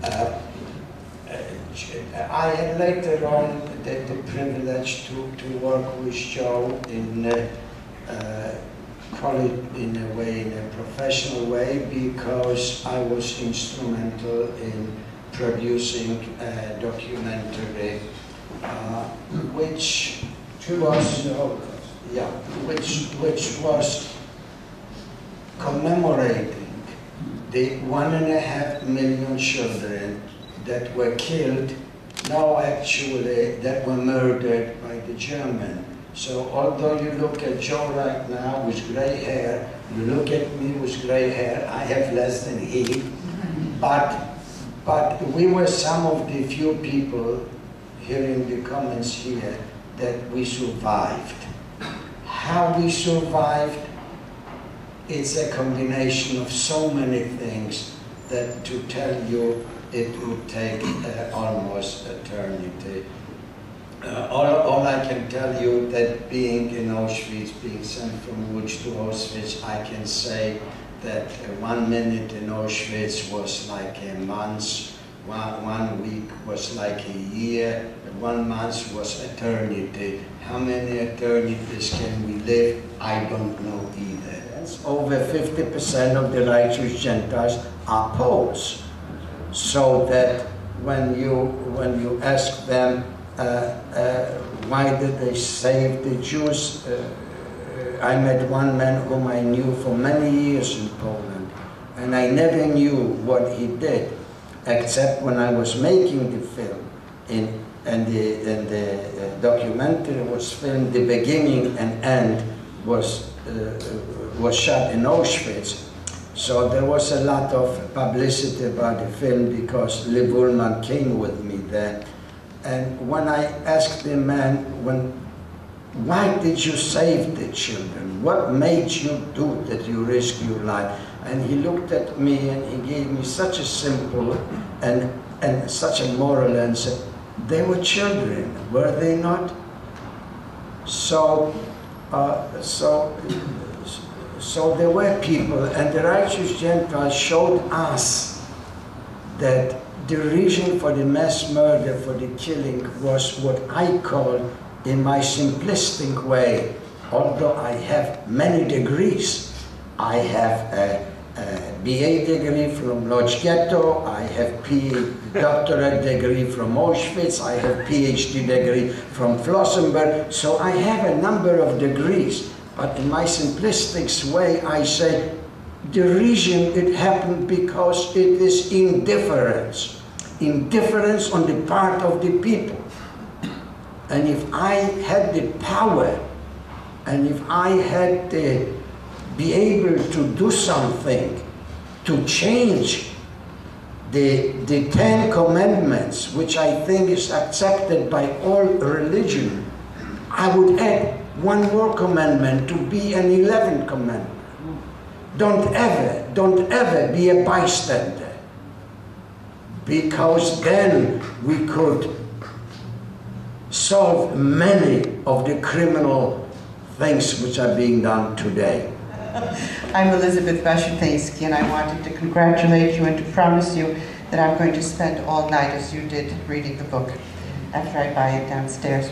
Uh, I had later on the privilege to work with Joe in call it in a way, in a professional way, because I was instrumental in producing a documentary, which was which was commemorating the 1.5 million children that were killed, no, actually, that were murdered by the German. So although you look at Joe right now with gray hair, you look at me with gray hair, I have less than he, but we were some of the few people here in the comments here that we survived. How we survived, it's a combination of so many things that to tell you it would take almost eternity. All I can tell you that being in Auschwitz, being sent from Łódź to Auschwitz, I can say that 1 minute in Auschwitz was like a month, one week was like a year, 1 month was eternity. How many eternities can we live? I don't know either. That's over 50% of the righteous Gentiles are Poles. So that when you ask them why did they save the Jews, I met one man whom I knew for many years in Poland, and I never knew what he did, except when I was making the film, and the documentary was filmed. The beginning and end was shot in Auschwitz. So there was a lot of publicity about the film because Liv Ullmann came with me there. And when I asked the man, why did you save the children? What made you do that you risk your life? And he looked at me and he gave me such a simple and such a moral answer. They were children, were they not? So there were people, and the righteous Gentiles showed us that the reason for the mass murder, for the killing, was what I call, in my simplistic way, although I have many degrees. I have a BA degree from Lodz Ghetto, I have doctorate degree from Auschwitz, I have PhD degree from Flossenburg, so I have a number of degrees. But in my simplistic way, I say, the reason it happened because it is indifference. Indifference on the part of the people. And if I had the power, and if I had to be able to do something to change the 10 commandments, which I think is accepted by all religion, I would add one more commandment to be an 11th commandment. Don't ever be a bystander, because then we could solve many of the criminal things which are being done today. I'm Elizabeth Waszczyński, and I wanted to congratulate you and to promise you that I'm going to spend all night, as you did, reading the book after I buy it downstairs.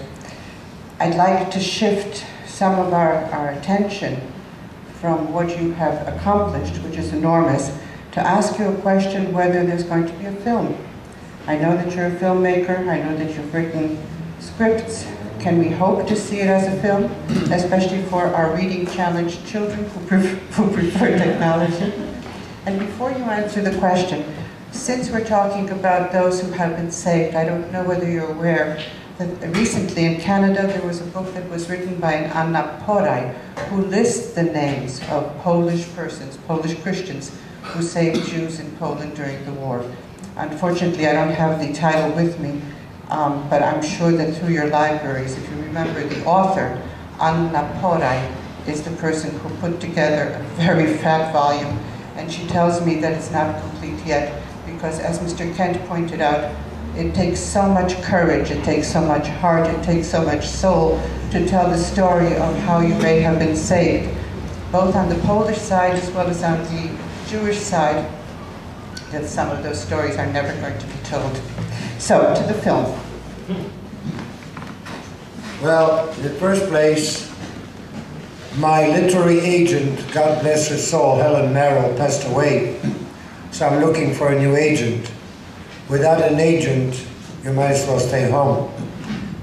I'd like to shift some of our attention from what you have accomplished, which is enormous, to ask you a question whether there's going to be a film. I know that you're a filmmaker, I know that you've written scripts. Can we hope to see it as a film, especially for our reading challenged children who prefer technology? And before you answer the question, since we're talking about those who have been saved, I don't know whether you're aware that recently in Canada there was a book that was written by an Anna Poraj, who lists the names of Polish persons, Polish Christians, who saved Jews in Poland during the war. Unfortunately, I don't have the title with me, but I'm sure that through your libraries, if you remember the author, Anna Poraj is the person who put together a very fat volume, and she tells me that it's not complete yet, because as Mr. Kent pointed out, it takes so much courage, it takes so much heart, it takes so much soul to tell the story of how you may have been saved, both on the Polish side as well as on the Jewish side. that some of those stories are never going to be told. So, to the film. Well, in the first place, my literary agent, God bless her soul, Helen Merrill, passed away. So I'm looking for a new agent. Without an agent, you might as well stay home.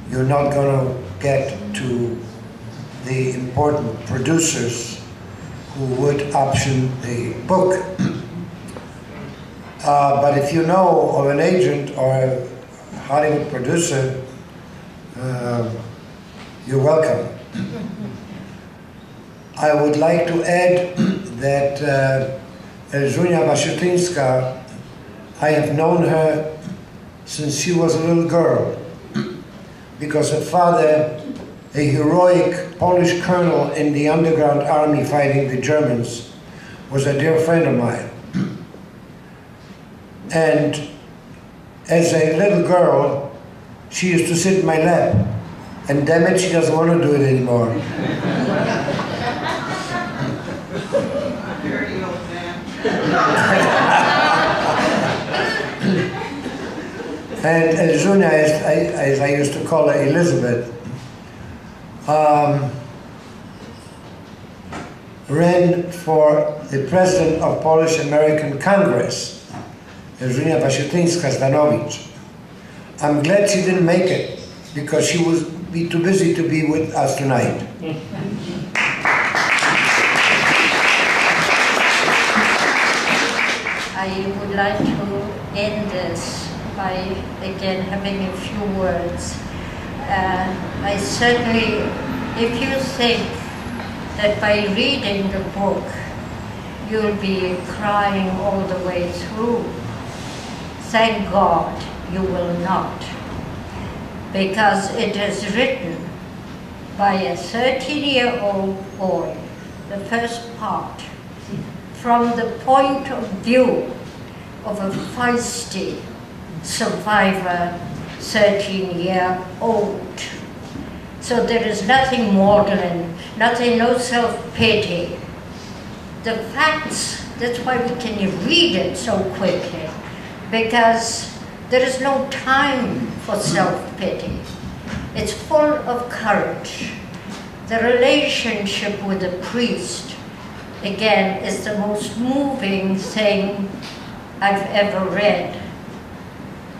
You're not going to get to the important producers who would option the book. But if you know of an agent or a Hollywood producer, you're welcome. I would like to add that Elżunia Waszytyńska, I have known her since she was a little girl, because her father, a heroic Polish colonel in the underground army fighting the Germans, was a dear friend of mine. And as a little girl, she used to sit in my lap, and damn it, she doesn't want to do it anymore. Very old man. And Elżunia, as I used to call her, Elizabeth, ran for the president of Polish-American Congress, Elżunia Waszytyńska-Zdanowicz. I'm glad she didn't make it, because she would be too busy to be with us tonight. I would like to end this by, again, having a few words. I certainly, if you think that by reading the book, you'll be crying all the way through, thank God you will not. Because it is written by a 13-year-old boy, the first part, from the point of view of a feisty survivor, 13-year-old. So there is nothing maudlin, nothing, no self-pity. The facts, that's why we can read it so quickly, because there is no time for self-pity. It's full of courage. The relationship with the priest, again, is the most moving thing I've ever read,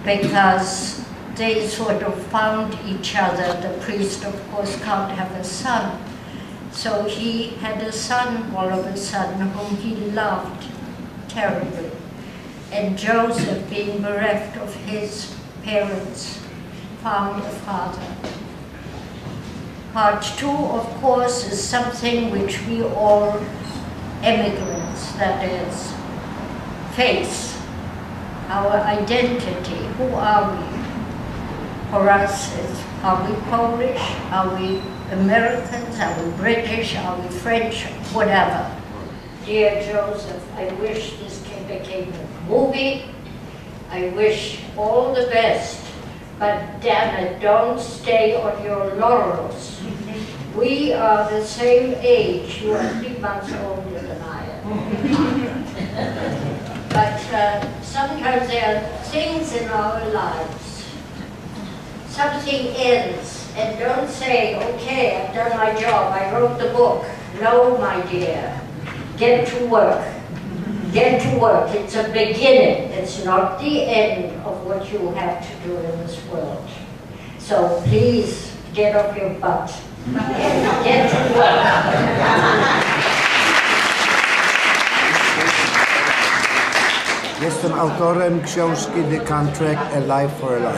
because they sort of found each other. The priest, of course, can't have a son. So he had a son all of a sudden whom he loved terribly. And Joseph, being bereft of his parents, found a father. Part 2, of course, is something which we all immigrants, that is, face. Our identity, who are we? For us, are we Polish? Are we Americans? Are we British? Are we French? Whatever. Dear Joseph, I wish this became a movie. I wish all the best, but damn it, don't stay on your laurels. We are the same age. You are 3 months older than I am. But sometimes there are things in our lives. Something ends, and don't say, okay, I've done my job, I wrote the book. No, my dear, get to work. Get to work. It's a beginning. It's not the end of what you have to do in this world. So please, get off your butt and get to work. Jestem autorem książki The Contract, A Life for a Life.